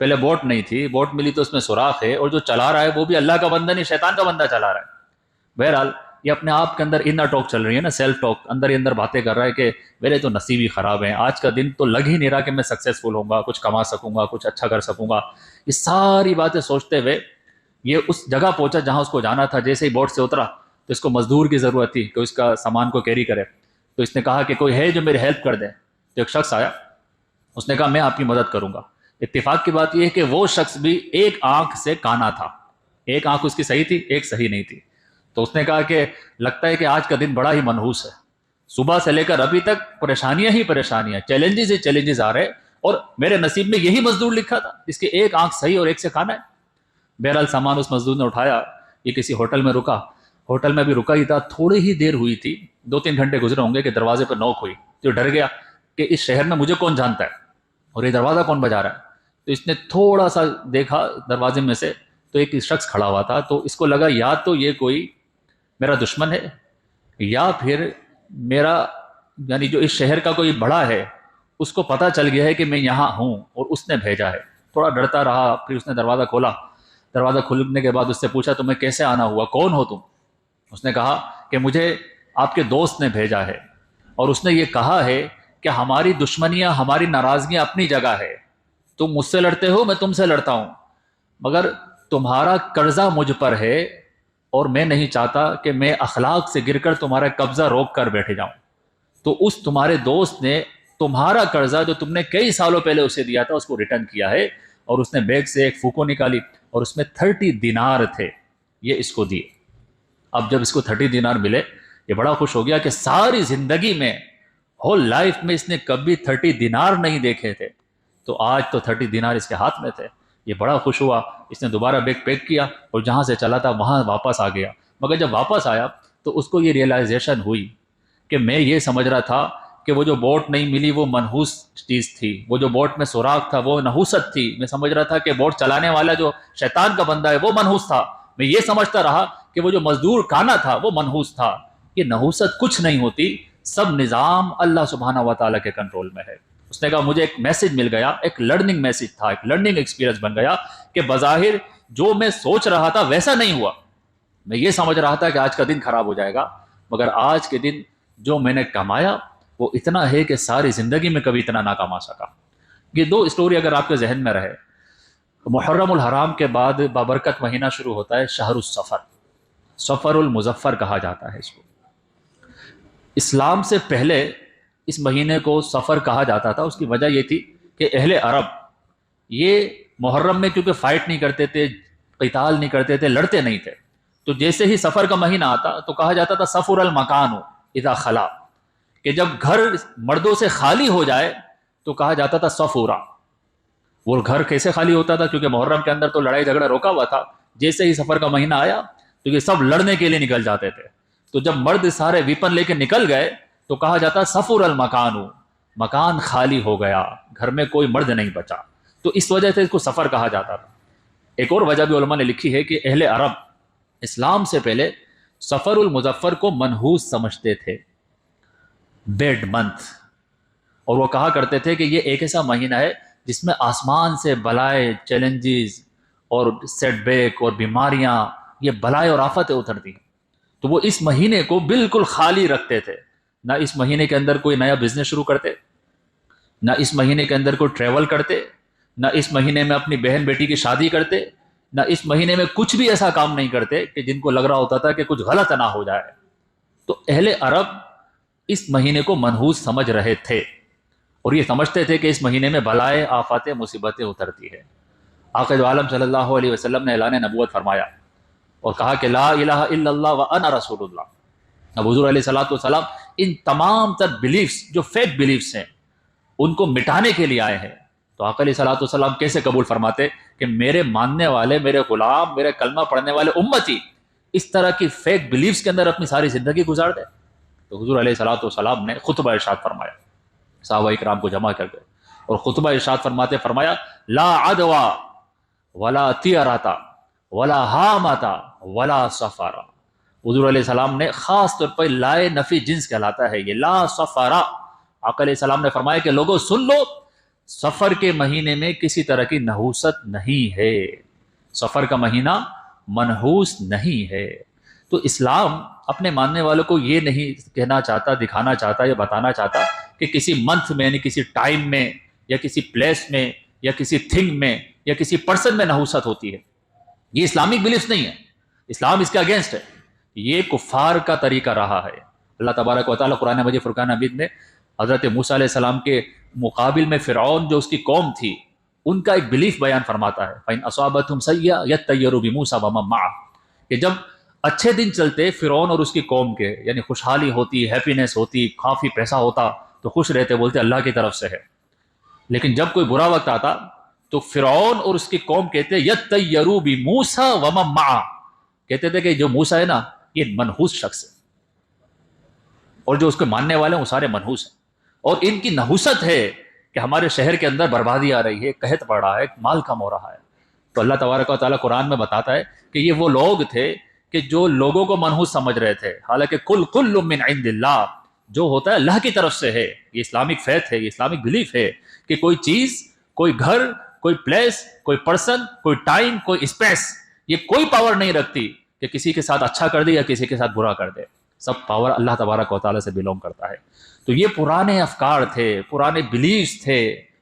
پہلے بوٹ نہیں تھی، بوٹ ملی تو اس میں سوراخ ہے، اور جو چلا رہا ہے وہ بھی اللہ کا بندہ نہیں، شیطان کا بندہ چلا رہا ہے۔ بہرحال یہ اپنے آپ کے اندر انر ٹاک چل رہی ہے نا، سیلف ٹاک، اندر ہی اندر باتیں کر رہا ہے کہ میرے تو نصیب ہی خراب ہیں، آج کا دن تو لگ ہی نہیں رہا کہ میں سکسیزفل ہوں گا، کچھ کما سکوں گا، کچھ اچھا کر سکوں گا۔ یہ ساری باتیں سوچتے ہوئے یہ اس جگہ پہنچا جہاں اس کو جانا تھا۔ جیسے ہی بوٹ سے اترا تو اس کو مزدور کی ضرورت تھی کہ اس کا سامان کو کیری کرے، تو اس نے کہا کہ کوئی ہے جو میری ہیلپ کر دے؟ تو ایک شخص آیا، اس نے کہا میں آپ کی مدد کروں گا۔ اتفاق کی بات یہ ہے کہ وہ شخص بھی ایک آنکھ سے کانا تھا، ایک آنکھ اس کی صحیح تھی، ایک صحیح نہیں تھی۔ تو اس نے کہا کہ لگتا ہے کہ آج کا دن بڑا ہی منحوس ہے، صبح سے لے کر ابھی تک پریشانیاں ہی پریشانیاں، چیلنجز ہی چیلنجز آ رہے، اور میرے نصیب میں یہی مزدور لکھا تھا جس کے ایک آنکھ صحیح اور ایک سے کھانا ہے۔ بہرحال سامان اس مزدور نے اٹھایا، یہ کسی ہوٹل میں رکا، ہوٹل میں بھی رکا ہی تھا، تھوڑی ہی دیر ہوئی تھی، 2-3 گھنٹے گزرے ہوں گے کہ دروازے پر نوک ہوئی، تو ڈر گیا کہ اس شہر میں مجھے کون جانتا ہے اور یہ دروازہ کون بجا رہا ہے۔ تو اس نے تھوڑا سا دیکھا دروازے میں سے، تو ایک شخص کھڑا ہوا تھا، تو اس کو لگا یا تو یہ کوئی میرا دشمن ہے یا پھر میرا یعنی جو اس شہر کا کوئی بڑا ہے، اس کو پتہ چل گیا ہے کہ میں یہاں ہوں اور اس نے بھیجا ہے۔ تھوڑا ڈرتا رہا، پھر اس نے دروازہ کھولا، دروازہ کھلنے کے بعد اس سے پوچھا تمہیں کیسے آنا ہوا، کون ہو تم؟ اس نے کہا کہ مجھے آپ کے دوست نے بھیجا ہے، اور اس نے یہ کہا ہے کہ ہماری دشمنیاں، ہماری ناراضگیاں اپنی جگہ ہے، تم مجھ سے لڑتے ہو، میں تم سے لڑتا ہوں، مگر تمہارا قرضہ مجھ پر ہے، اور میں نہیں چاہتا کہ میں اخلاق سے گر کر تمہارا قبضہ روک کر بیٹھے جاؤں۔ تو اس تمہارے دوست نے تمہارا قرضہ جو تم نے کئی سالوں پہلے اسے دیا تھا اس کو ریٹرن کیا ہے، اور اس نے بیگ سے ایک فوکو نکالی اور اس میں 30 دینار تھے، یہ اس کو دیے۔ اب جب اس کو 30 دینار ملے، یہ بڑا خوش ہو گیا کہ ساری زندگی میں، ہول لائف میں اس نے کبھی 30 دینار نہیں دیکھے تھے، تو آج تو 30 دینار اس کے ہاتھ میں تھے۔ یہ بڑا خوش ہوا، اس نے دوبارہ بیگ پیک کیا اور جہاں سے چلا تھا وہاں واپس آ گیا۔ مگر جب واپس آیا تو اس کو یہ ریئلائزیشن ہوئی کہ میں یہ سمجھ رہا تھا کہ وہ جو بوٹ نہیں ملی وہ منحوس چیز تھی، وہ جو بوٹ میں سوراخ تھا وہ نحوست تھی، میں سمجھ رہا تھا کہ بوٹ چلانے والا جو شیطان کا بندہ ہے وہ منحوس تھا، میں یہ سمجھتا رہا کہ وہ جو مزدور کانا تھا وہ منحوس تھا۔ یہ نحوست کچھ نہیں ہوتی، سب نظام اللہ سبحانہ و تعالیٰ کے کنٹرول میں ہے۔ اس نے کہا مجھے ایک میسج مل گیا، ایک لرننگ میسج تھا، ایک لرننگ ایکسپیرینس بن گیا کہ بظاہر جو میں سوچ رہا تھا ویسا نہیں ہوا۔ میں یہ سمجھ رہا تھا کہ آج کا دن خراب ہو جائے گا، مگر آج کے دن جو میں نے کمایا وہ اتنا ہے کہ ساری زندگی میں کبھی اتنا نہ کما سکا۔ یہ 2 اسٹوری اگر آپ کے ذہن میں رہے، محرم الحرام کے بعد بابرکت مہینہ شروع ہوتا ہے شہر الصفر، صفر المظفر کہا جاتا ہے اس کو۔ اسلام سے پہلے اس مہینے کو سفر کہا جاتا تھا، اس کی وجہ یہ تھی کہ اہل عرب یہ محرم میں کیونکہ فائٹ نہیں کرتے تھے، قتال نہیں کرتے تھے، لڑتے نہیں تھے، تو جیسے ہی سفر کا مہینہ آتا تو کہا جاتا تھا سفر المکان اذا خلا، کہ جب گھر مردوں سے خالی ہو جائے تو کہا جاتا تھا سفورا۔ وہ گھر کیسے خالی ہوتا تھا؟ کیونکہ محرم کے اندر تو لڑائی جھگڑا روکا ہوا تھا، جیسے ہی سفر کا مہینہ آیا تو یہ سب لڑنے کے لیے نکل جاتے تھے، تو جب مرد سارے ویپن لے کے نکل گئے تو کہا جاتا سفر المکان، مکان خالی ہو گیا، گھر میں کوئی مرد نہیں بچا، تو اس وجہ سے اس کو سفر کہا جاتا تھا۔ ایک اور وجہ بھی علماء نے لکھی ہے کہ اہل عرب اسلام سے پہلے سفر المظفر کو منحوس سمجھتے تھے، بیڈ منتھ، اور وہ کہا کرتے تھے کہ یہ ایک ایسا مہینہ ہے جس میں آسمان سے بلائے، چیلنجز اور سیٹ بیک اور بیماریاں، یہ بلائے اور آفتیں اترتی ہیں، تو وہ اس مہینے کو بالکل خالی رکھتے تھے، نہ اس مہینے کے اندر کوئی نیا بزنس شروع کرتے، نہ اس مہینے کے اندر کوئی ٹریول کرتے، نہ اس مہینے میں اپنی بہن بیٹی کی شادی کرتے، نہ اس مہینے میں کچھ بھی ایسا کام نہیں کرتے کہ جن کو لگ رہا ہوتا تھا کہ کچھ غلط نہ ہو جائے۔ تو اہل عرب اس مہینے کو منحوس سمجھ رہے تھے اور یہ سمجھتے تھے کہ اس مہینے میں بلائے، آفاتیں، مصیبتیں اترتی ہے۔ آقا دو عالم صلی اللہ علیہ وسلم نے اعلان نبوت فرمایا اور کہا کہ لا الہ الا اللہ وانا رسول اللہ۔ اب حضور علیہ الصلوۃ والسلام ان تمام تر بلیفز جو فیک بلیفز ہیں ان کو مٹانے کے لیے آئے ہیں، تو آقا علیہ الصلوۃ والسلام کیسے قبول فرماتے کہ میرے ماننے والے، میرے غلام، میرے کلمہ پڑھنے والے امتی اس طرح کی فیک بلیفز کے اندر اپنی ساری زندگی گزار دے؟ تو حضور علیہ الصلوۃ والسلام نے خطبہ ارشاد فرمایا، صحابہ کرام کو جمع کر کے، اور خطبہ ارشاد فرماتے فرمایا لا عدوا ولا طیرتا ولا حامتا ولا سفارا۔ حضور علیہ السلام نے خاص طور پر لائے نفی جنس کہلاتا ہے یہ، لا سفارا۔ آقا علیہ السلام نے فرمایا کہ لوگوں سن لو، سفر کے مہینے میں کسی طرح کی نحوست نہیں ہے، سفر کا مہینہ منحوس نہیں ہے۔ تو اسلام اپنے ماننے والوں کو یہ نہیں کہنا چاہتا، دکھانا چاہتا یا بتانا چاہتا کہ کسی منتھ میں، یعنی کسی ٹائم میں یا کسی پلیس میں یا کسی تھنگ میں یا کسی پرسن میں نحوست ہوتی ہے۔ یہ اسلامک بلیفز نہیں ہے، اسلام اس کے اگینسٹ ہے، یہ کفار کا طریقہ رہا ہے۔ اللہ تبارک و تعالیٰ قرآن مجید فرقان حمید میں حضرت موسیٰ علیہ السلام کے مقابل میں فرعون جو اس کی قوم تھی ان کا ایک بلیف بیان فرماتا ہے، فَإِنْ أَصَابَتْهُمْ سَيِّئَةٌ يَطَّيَّرُوا بِمُوسَىٰ وَمَن مَّعَهُ، کہ جب اچھے دن چلتے فرعون اور اس کی قوم کے، یعنی خوشحالی ہوتی، ہیپینس ہوتی، کافی پیسہ ہوتا تو خوش رہتے، بولتے اللہ کی طرف سے ہے۔ لیکن جب کوئی برا وقت آتا تو فرعون اور اس کی قوم کہتے یطیروا بموسیٰ ومن معہ، کہتے تھے کہ جو موسیٰ ہے نا یہ منحوس شخص ہے، اور جو اس کے ماننے والے ہیں وہ سارے منحوس ہیں، اور ان کی نحوست ہے کہ ہمارے شہر کے اندر بربادی آ رہی ہے، قحط پڑ رہا ہے، مال کم ہو رہا ہے۔ تو اللہ تبارک و تعالیٰ قرآن میں بتاتا ہے کہ یہ وہ لوگ تھے کہ جو لوگوں کو منحوس سمجھ رہے تھے، حالانکہ کل من عند اللہ، جو ہوتا ہے اللہ کی طرف سے ہے۔ یہ اسلامک فیتھ ہے، یہ اسلامک بلیف ہے کہ کوئی چیز، کوئی گھر، کوئی پلیس، کوئی پرسن، کوئی ٹائم، کوئی اسپیس، یہ کوئی پاور نہیں رکھتی کہ کسی کے ساتھ اچھا کر دے یا کسی کے ساتھ برا کر دے، سب پاور اللہ تبارک و تعالیٰ سے بلونگ کرتا ہے۔ تو یہ پرانے افکار تھے، پرانے بلیفز تھے،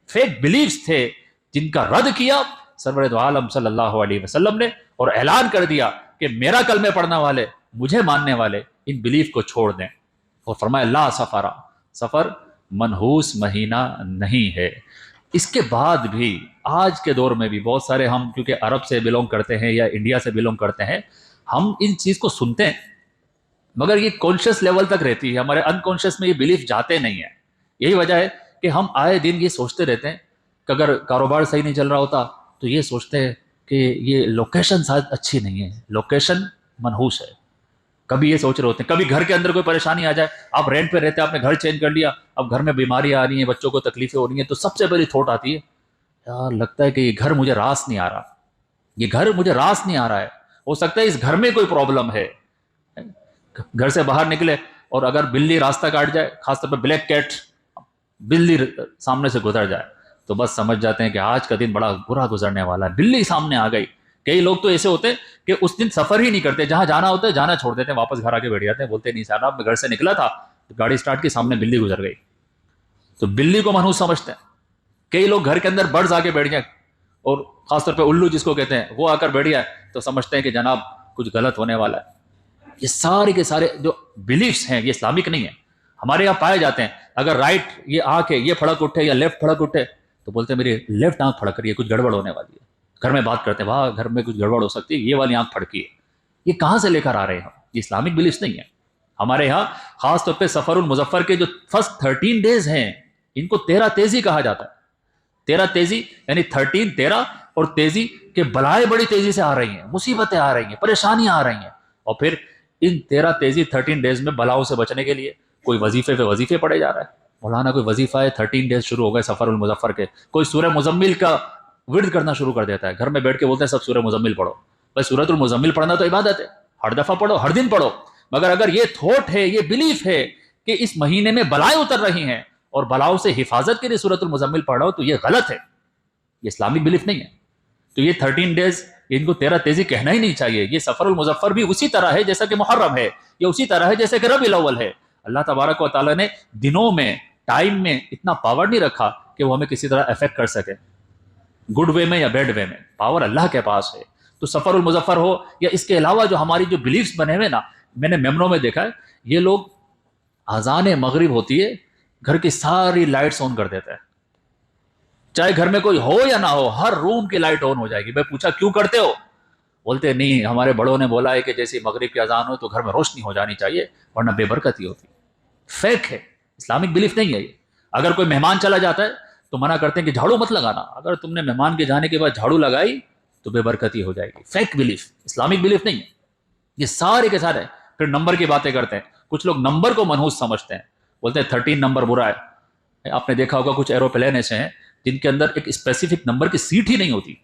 فیک بلیفز تھے، جن کا رد کیا سرور دو عالم صلی اللہ علیہ وسلم نے، اور اعلان کر دیا کہ میرا کلمہ پڑھنے والے، مجھے ماننے والے ان بلیف کو چھوڑ دیں، اور فرمایا لا سفر، سفر منحوس مہینہ نہیں ہے۔ اس کے بعد بھی آج کے دور میں بھی بہت سارے، ہم کیونکہ عرب سے بلونگ کرتے ہیں یا انڈیا سے بلونگ کرتے ہیں، ہم ان چیز کو سنتے ہیں مگر یہ کانشیس لیول تک رہتی ہے، ہمارے انکانشیس میں یہ بلیف جاتے نہیں ہیں۔ یہی وجہ ہے کہ ہم آئے دن یہ سوچتے رہتے ہیں کہ اگر کاروبار صحیح نہیں چل رہا ہوتا تو یہ سوچتے ہیں کہ یہ لوکیشن شاید اچھی نہیں ہے، لوکیشن منحوس ہے۔ کبھی یہ سوچ رہے ہوتے ہیں، کبھی گھر کے اندر کوئی پریشانی آ جائے، آپ رینٹ پہ رہتے ہیں، آپ نے گھر چینج کر لیا، اب گھر میں بیماری آ رہی ہیں، بچوں کو تکلیفیں ہو رہی ہیں، تو سب سے پہلی تھوٹ آتی ہے یار لگتا ہے کہ یہ گھر مجھے راس نہیں آ رہا، یہ گھر مجھے راس نہیں آ رہا ہے، ہو سکتا ہے اس گھر میں کوئی پرابلم ہے۔ گھر سے باہر نکلے اور اگر بلی راستہ کاٹ جائے، خاص طور پہ بلیک کیٹ، بلی سامنے سے گزر جائے تو بس سمجھ جاتے ہیں کہ آج کا دن بڑا برا گزرنے والا ہے، بلی سامنے آ گئی۔ کئی لوگ تو ایسے ہوتے ہیں کہ اس دن سفر ہی نہیں کرتے، جہاں جانا ہوتا ہے جانا چھوڑ دیتے ہیں، واپس گھر آ کے بیٹھ جاتے ہیں، بولتے نہیں صاحب میں گھر سے نکلا تھا، گاڑی سٹارٹ کی، سامنے بلی گزر گئی، تو بلی کو منحوس سمجھتے ہیں۔ کئی لوگ گھر کے اندر برڈز آ کے بیٹھ جائیں، اور خاص طور پہ الو جس کو کہتے ہیں، وہ آ کر بیٹھ جائے تو سمجھتے ہیں کہ جناب کچھ غلط ہونے والا ہے۔ یہ سارے کے سارے جو بلیفس ہیں یہ اسلامک نہیں ہیں، ہمارے یہاں پائے جاتے ہیں۔ اگر رائٹ یہ آنکھ ہے یہ پھڑک اٹھے یا لیفٹ پھڑک اٹھے تو بولتے ہیں میری لیفٹ آنکھ پھڑک رہی ہے، کچھ گڑبڑ ہونے والی ہے۔ گھر میں بات کرتے ہیں، واہ گھر میں کچھ گڑبڑ ہو سکتی ہے، یہ والی آنکھ پھڑکی ہے۔ یہ کہاں سے لے کر آ رہے ہیں ہم؟ یہ اسلامک بلیفس نہیں ہے۔ ہمارے یہاں خاص طور پہ سفر المظفر کے جو فرسٹ 13 ڈیز ہیں ان کو 13 تیزی کہا جاتا ہے۔ 13 تیزی یعنی 13 13 اور تیزی کہ بلائیں بڑی تیزی سے آ رہی ہیں، مصیبتیں آ رہی ہیں، پریشانیاں آ رہی ہیں، اور پھر ان 13 تیزی 13 ڈیز میں بلاؤں سے بچنے کے لیے کوئی وظیفے پہ وظیفے پڑے جا رہا ہے۔ مولانا کوئی وظیفہ ہے، 13 ڈیز شروع ہو گئے سفر المظفر کے، کوئی سورہ مزمل کا ورد کرنا شروع کر دیتا ہے، گھر میں بیٹھ کے بولتے ہیں سب سورہ مزمل پڑھو۔ بھائی سورۃ المزمل پڑھنا تو عبادت ہے، ہر دفعہ پڑھو، ہر دن پڑھو، مگر اگر یہ تھوٹ ہے، یہ بلیف ہے کہ اس مہینے میں بلائیں اتر رہی ہیں اور بلاؤں سے حفاظت کے لیے سورۃ المزمل پڑھ رہا ہو تو یہ غلط ہے، یہ اسلامک بلیف نہیں ہے۔ تو یہ 13 ڈیز ان کو 13 تیزی کہنا ہی نہیں چاہیے۔ یہ سفر المظفر بھی اسی طرح ہے جیسا کہ محرم ہے، یہ اسی طرح ہے جیسے کہ ربیع الاول ہے۔ اللہ تبارک و تعالیٰ نے دنوں میں، ٹائم میں اتنا پاور نہیں رکھا کہ وہ ہمیں کسی طرح افیکٹ کر سکے، گڈ وے میں یا بیڈ وے میں، پاور اللہ کے پاس ہے۔ تو سفر المظفر ہو یا اس کے علاوہ جو ہماری جو بلیفز بنے ہوئے نا، میں نے میمنوں میں دیکھا ہے یہ لوگ اذان مغرب ہوتی ہے گھر کی ساری لائٹس آن کر دیتے ہیں، چاہے گھر میں کوئی ہو یا نہ ہو، ہر روم کی لائٹ آن ہو جائے گی۔ میں پوچھا کیوں کرتے ہو؟ بولتے نہیں ہمارے بڑوں نے بولا ہے کہ جیسے مغرب کی اذان ہو تو گھر میں روشنی ہو جانی چاہیے ورنہ بے برکتی ہوتی۔ فیک ہے، اسلامک بلیف نہیں ہے یہ۔ اگر کوئی مہمان چلا جاتا ہے تو منع کرتے ہیں کہ جھاڑو مت لگانا، اگر تم نے مہمان کے جانے کے بعد جھاڑو لگائی تو بے برکتی ہو جائے گی۔ فیک بلیف، اسلامک بلیف نہیں ہے یہ سارے کے سارے۔ پھر نمبر کی باتیں کرتے ہیں، کچھ لوگ نمبر کو منحوس سمجھتے ہیں، بولتے ہیں 13 نمبر برا ہے۔ آپ نے دیکھا ہوگا کچھ ایروپلین ایسے ہیں جن کے اندر ایک اسپیسیفک نمبر کی سیٹ ہی نہیں ہوتی۔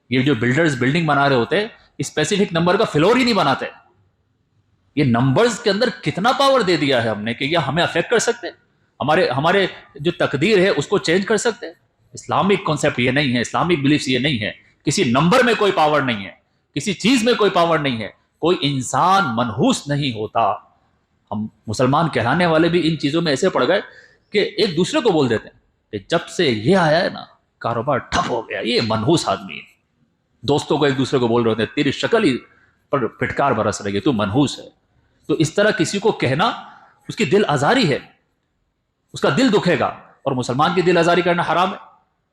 یہ جو بلڈرز بلڈنگ بنا رہے ہوتے ہیں اسپیسیفک نمبر کا فلور ہی نہیں بناتے۔ یہ نمبرز کے اندر کتنا پاور دے دیا ہے ہم نے کہ یہ ہمیں افیکٹ کر سکتے، ہمارے جو تقدیر ہے اس کو چینج کر سکتے۔ اسلامک کانسیپٹ یہ نہیں ہے، اسلامک بلیفس یہ نہیں ہے. کسی نمبر میں کوئی پاور نہیں ہے، کسی چیز میں کوئی پاور نہیں ہے، کوئی انسان منحوس نہیں ہوتا. ہم مسلمان کہلانے والے بھی ان چیزوں میں ایسے پڑ گئے کہ ایک دوسرے کو بول دیتے ہیں کہ جب سے یہ آیا ہے نا کاروبار ٹھپ ہو گیا، یہ منحوس آدمی ہے. دوستوں کو ایک دوسرے کو بول رہے ہوتے ہیں تیری شکل ہی پر پھٹکار برس رہی ہے، تو منحوس ہے. تو اس طرح کسی کو کہنا اس کی دل آزاری ہے، اس کا دل دکھے گا. اور مسلمان کی دل آزاری کرنا حرام ہے.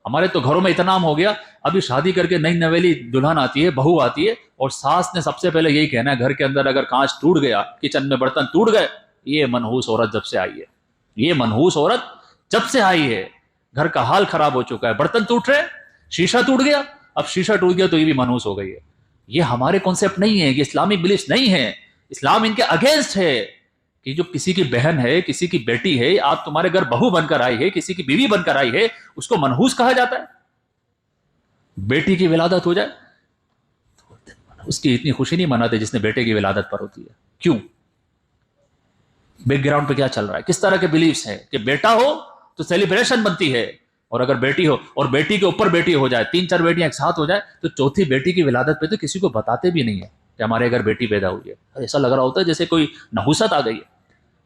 ہمارے تو گھروں میں اتنا عام ہو گیا، ابھی شادی کر کے نئی نویلی دلہن آتی ہے، بہو آتی ہے، اور ساس نے سب سے پہلے یہی کہنا ہے گھر کے اندر اگر کانچ ٹوٹ گیا، کچن میں برتن ٹوٹ گئے، یہ منحوس عورت جب سے آئی ہے، یہ منحوس عورت جب سے آئی ہے، گھر کا حال خراب ہو چکا ہے، برتن ٹوٹ رہے، شیشہ ٹوٹ گیا، اب شیشہ ٹوٹ گیا تو یہ بھی منحوس ہو گئی ہے. یہ ہمارے کانسیپٹ نہیں ہے، یہ اسلامی بلیفس نہیں ہے. اسلام ان کے اگینسٹ ہے کہ جو کسی کی بہن ہے، کسی کی بیٹی ہے، آپ تمہارے گھر بہو بن کر آئی ہے، کسی کی بیوی بن کر آئی ہے، اس کو منحوس کہا جاتا ہے. بیٹی کی ولادت ہو جائے اس کی اتنی خوشی نہیں مناتے جس نے بیٹے کی ولادت پر ہوتی ہے. کیوں؟ بیک گراؤنڈ پہ کیا چل رہا ہے، کس طرح کے بلیفس ہیں کہ بیٹا ہو تو سیلیبریشن بنتی ہے، اور اگر بیٹی ہو اور بیٹی کے اوپر بیٹی ہو جائے، 3-4 بیٹیاں ایک ساتھ ہو جائے، تو چوتھی بیٹی کی ولادت پہ تو کسی کو بتاتے بھی نہیں ہے کہ ہمارے گھر بیٹی پیدا ہوئی ہے. ایسا لگ رہا ہوتا ہے جیسے کوئی نحوست آ گئی ہے.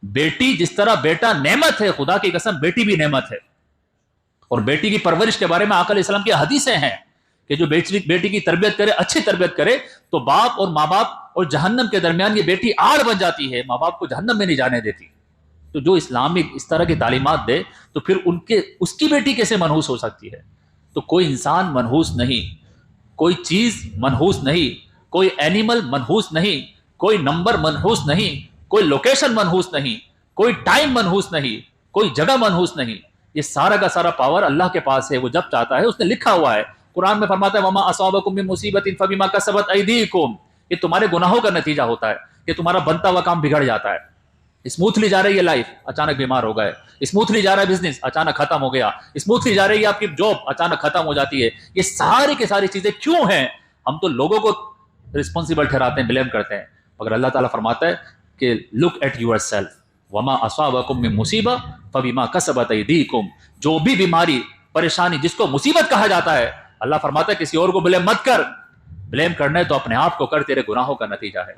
بیٹی جس طرح بیٹا نعمت ہے، خدا کی قسم بیٹی بھی نعمت ہے. اور بیٹی کی پرورش کے بارے میں آقا علیہ السلام کی حدیثیں ہیں کہ جو بیٹی کی تربیت کرے، اچھی تربیت کرے، تو باپ اور ماں باپ اور جہنم کے درمیان یہ بیٹی آڑ بن جاتی ہے، ماں باپ کو جہنم میں نہیں جانے دیتی. تو جو اسلامک اس طرح کی تعلیمات دے تو پھر اس کی بیٹی کیسے منحوس ہو سکتی ہے؟ تو کوئی انسان منحوس نہیں، کوئی چیز منحوس نہیں، کوئی اینیمل منحوس نہیں، کوئی نمبر منحوس نہیں، کوئی لوکیشن منحوس نہیں، کوئی ٹائم منحوس نہیں، کوئی جگہ منحوس نہیں. یہ سارا کا سارا پاور اللہ کے پاس ہے، وہ جب چاہتا ہے اس نے لکھا ہوا ہے. قرآن میں فرماتا ہے وَمَا أَصَابَكُم مِّن مُّصِيبَةٍ فَبِمَا كَسَبَتْ أَيْدِيكُمْ. یہ تمہارے گناہوں کا نتیجہ ہوتا ہے کہ تمہارا بنتا ہوا کام بگڑ جاتا ہے. اسموتھلی جا رہی ہے لائف، اچانک بیمار ہو گئے. اسموتھلی جا رہا ہے بزنس، اچانک ختم ہو گیا. اسموتھلی جا رہی ہے آپ کی جاب، اچانک ختم ہو جاتی ہے. یہ ساری کی ساری چیزیں کیوں ہیں؟ ہم تو لوگوں کو رسپانسیبل ٹھہراتے ہیں، بلیم کرتے ہیں، مگر اللہ تعالیٰ فرماتا ہے کہ لک ایٹ یور سیلف وما اصابکم من مصیبہ فبما کسبت ایدیکم. جو بھی بیماری، پریشانی جس کو مصیبت کہا جاتا ہے، اللہ فرماتا ہے کسی اور کو بلیم مت کر. بلیم کرنا ہے تو اپنے آپ کو کر، تیرے گناہوں کا نتیجہ ہے.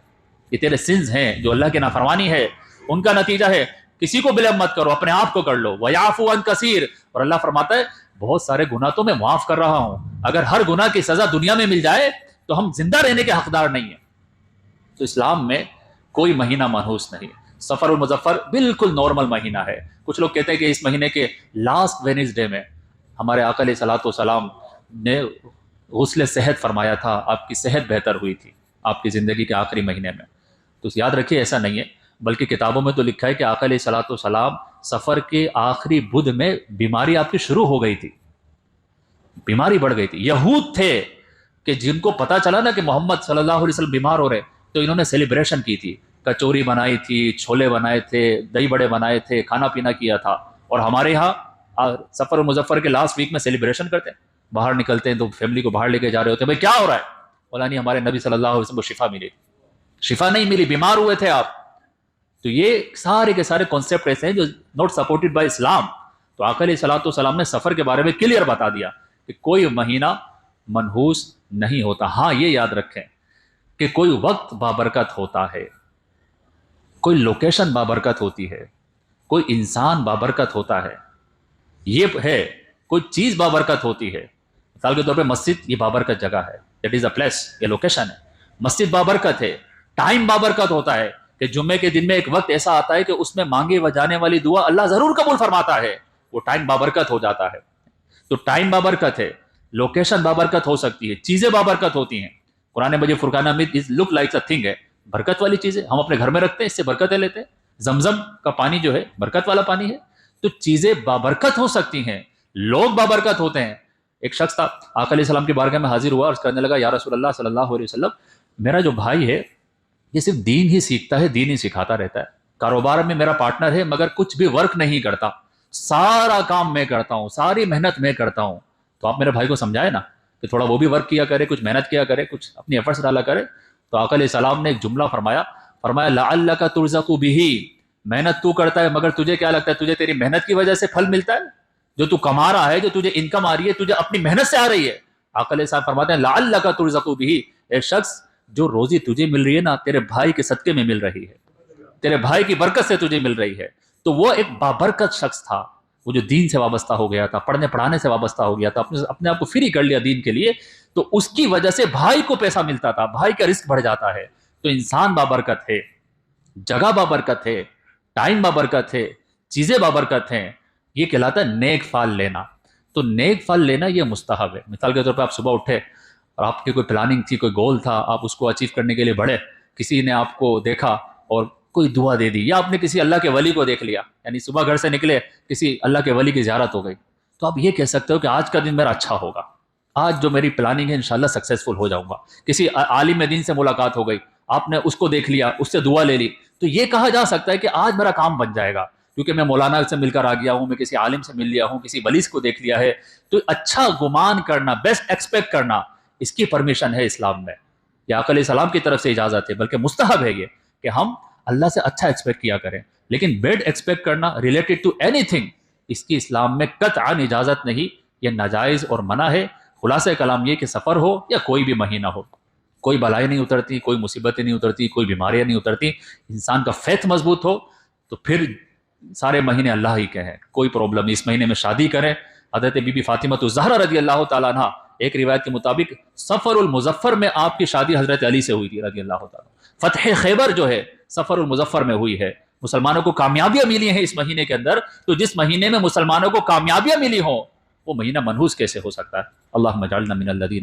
یہ تیرے سنز ہیں جو اللہ کی نافرمانی ہے، ان کا نتیجہ ہے. کسی کو بلیم مت کرو، اپنے آپ کو کر لو. وَيَعْفُو عَنْ كَثِيرٍ. اور اللہ فرماتا ہے بہت سارے گناہ تو میں معاف کر رہا ہوں. اگر ہر گناہ کی سزا دنیا میں مل جائے تو ہم زندہ رہنے کے حقدار نہیں ہیں. تو اسلام میں کوئی مہینہ منحوس نہیں. سفر المظفر بالکل نارمل مہینہ ہے. کچھ لوگ کہتے ہیں کہ اس مہینے کے لاسٹ وینسڈے میں ہمارے آقا علیہ الصلوۃ والسلام نے غسل صحت فرمایا تھا، آپ کی صحت بہتر ہوئی تھی آپ کی زندگی کے آخری مہینے میں. تو یاد رکھیے ایسا نہیں ہے، بلکہ کتابوں میں تو لکھا ہے کہ آقا علیہ الصلوۃ والسلام سفر کے آخری بدھ میں بیماری آپ کی شروع ہو گئی تھی، بیماری بڑھ گئی تھی. یہود تھے کہ جن کو پتا چلا نا کہ محمد صلی اللہ علیہ وسلم بیمار ہو رہے، تو انہوں نے سیلیبریشن کی تھی، کچوری بنائی تھی، چھولے بنائے تھے، دہی بڑے بنائے تھے، کھانا پینا کیا تھا. اور ہمارے یہاں سفر المظفر کے لاسٹ ویک میں سیلیبریشن کرتے ہیں، باہر نکلتے ہیں تو فیملی کو باہر لے کے جا رہے ہوتے ہیں، بھائی کیا ہو رہا ہے؟ بولا نہیں ہمارے نبی صلی اللہ علیہ وسلم کو شفا ملی. شفا نہیں ملی، بیمار ہوئے تھے آپ. تو یہ سارے کے سارے کانسیپٹ ایسے ہیں جو ناٹ سپورٹڈ بائی اسلام. تو آقا علیہ الصلوۃ والسلام نے سفر کے بارے میں کلیئر بتا دیا کہ کوئی مہینہ منحوس نہیں ہوتا. ہاں یہ یاد رکھیں کہ کوئی وقت بابرکت ہوتا ہے، کوئی لوکیشن بابرکت ہوتی ہے، کوئی انسان بابرکت ہوتا ہے. یہ ہے کوئی چیز بابرکت ہوتی ہے. مثال کے طور پہ مسجد یہ بابرکت جگہ ہے، دیٹ از اے پلیس، یہ لوکیشن ہے. مسجد بابرکت ہے. ٹائم بابرکت ہوتا ہے کہ جمعے کے دن میں ایک وقت ایسا آتا ہے کہ اس میں مانگے و جانے والی دعا اللہ ضرور قبول فرماتا ہے، وہ ٹائم بابرکت ہو جاتا ہے. تو ٹائم بابرکت ہے، لوکیشن بابرکت ہو سکتی ہے، چیزیں بابرکت ہوتی ہیں. قرآن مجید فرقان حمید لک لائک اے تھنگ ہے، برکت والی چیزیں ہم اپنے گھر میں رکھتے ہیں، اس سے برکتیں لیتے ہیں. زمزم کا پانی جو ہے برکت والا پانی ہے. تو چیزیں بابرکت ہو سکتی ہیں، لوگ بابرکت ہوتے ہیں. ایک شخص تھا آقا علیہ السلام کی بارگاہ میں حاضر ہوا اور کہنے لگا یا رسول اللہ صلی اللہ علیہ وسلم، میرا جو بھائی ہے یہ صرف دین ہی سیکھتا ہے، دین ہی سکھاتا رہتا ہے. کاروبار میں میرا پارٹنر ہے مگر کچھ بھی ورک نہیں کرتا، سارا کام میں کرتا ہوں، ساری محنت میں کرتا ہوں. تو آپ میرے بھائی کو سمجھائے نا کہ تھوڑا وہ بھی ورک کیا کرے، کچھ محنت کیا کرے، کچھ اپنی ایفرٹس ڈالا کرے. تو آقا علیہ السلام نے ایک جملہ فرمایا لعلک ترزق بہ، محنت تو کرتا ہے مگر تجھے کیا لگتا ہے تجھے تیری محنت کی وجہ سے پھل ملتا ہے؟ جو تو کما رہا ہے، جو تجھے انکم آ رہی ہے، تجھے اپنی محنت سے آ رہی ہے. آقا علیہ السلام فرماتے ہیں لعلک ترزق بہ، اے شخص جو روزی تجھے مل رہی ہے نا، تیرے بھائی کے صدقے میں مل رہی ہے، تیرے بھائی کی برکت سے تجھے مل رہی ہے. تو وہ ایک بابرکت شخص تھا، وہ جو دین سے وابستہ ہو گیا تھا، پڑھنے پڑھانے سے وابستہ ہو گیا تھا، اپنے آپ کو فری کر لیا دین کے لیے. تو اس کی وجہ سے بھائی کو پیسہ ملتا تھا، بھائی کا رزق بڑھ جاتا ہے. تو انسان بابرکت ہے، جگہ بابرکت ہے، ٹائم بابرکت ہے، چیزیں بابرکت ہیں. یہ کہلاتا ہے نیک فال لینا. تو نیک فال لینا یہ مستحب ہے. مثال کے طور پہ آپ صبح اٹھے اور آپ کی کوئی پلاننگ تھی، کوئی گول تھا، آپ اس کو اچیو کرنے کے لیے بڑھے، کسی نے آپ کو دیکھا اور کوئی دعا دے دی، یا آپ نے کسی اللہ کے ولی کو دیکھ لیا، یعنی صبح گھر سے نکلے کسی اللہ کے ولی کی زیارت ہو گئی، تو آپ یہ کہہ سکتے ہو کہ آج کا دن میرا اچھا ہوگا، آج جو میری پلاننگ ہے انشاءاللہ سکسیسفل ہو جاؤں گا. کسی عالم دین سے ملاقات ہو گئی، آپ نے اس کو دیکھ لیا، اس سے دعا لے لی، تو یہ کہا جا سکتا ہے کہ آج میرا کام بن جائے گا، کیونکہ میں مولانا سے مل کر آ گیا ہوں، میں کسی عالم سے مل لیا ہوں، کسی ولی کو دیکھ لیا ہے. تو اچھا گمان کرنا، بیسٹ ایکسپیکٹ کرنا، اس کی پرمیشن ہے اسلام میں. یہ آقا علیہ السلام کی طرف سے اجازت ہے، بلکہ مستحب ہے یہ کہ ہم اللہ سے اچھا ایکسپیکٹ کیا کریں. لیکن بیڈ ایکسپیکٹ کرنا ریلیٹڈ ٹو اینی تھنگ، اس کی اسلام میں قطعاً اجازت نہیں، یہ ناجائز اور منع ہے. خلاصہ کلام یہ کہ سفر ہو یا کوئی بھی مہینہ ہو، کوئی بلائیں نہیں اترتی، کوئی مصیبتیں نہیں اترتی، کوئی بیماریاں نہیں اترتی. انسان کا فیتھ مضبوط ہو تو پھر سارے مہینے اللہ ہی کے ہیں، کوئی پرابلم نہیں. اس مہینے میں شادی کریں. حضرت بی بی فاطمہ الزہرا رضی اللہ تعالیٰ عنہ، ایک روایت کے مطابق سفر المظفر میں آپ کی شادی حضرت علی سے ہوئی تھی رضی اللہ تعالیٰ. فتح خیبر جو ہے سفر المظفر میں ہوئی ہے. مسلمانوں کو کامیابیاں ملی ہیں اس مہینے کے اندر. تو جس مہینے میں مسلمانوں کو کامیابیاں ملی ہوں وہ مہینہ منحوس کیسے ہو سکتا ہے؟ اللہم اجعلنا من الذین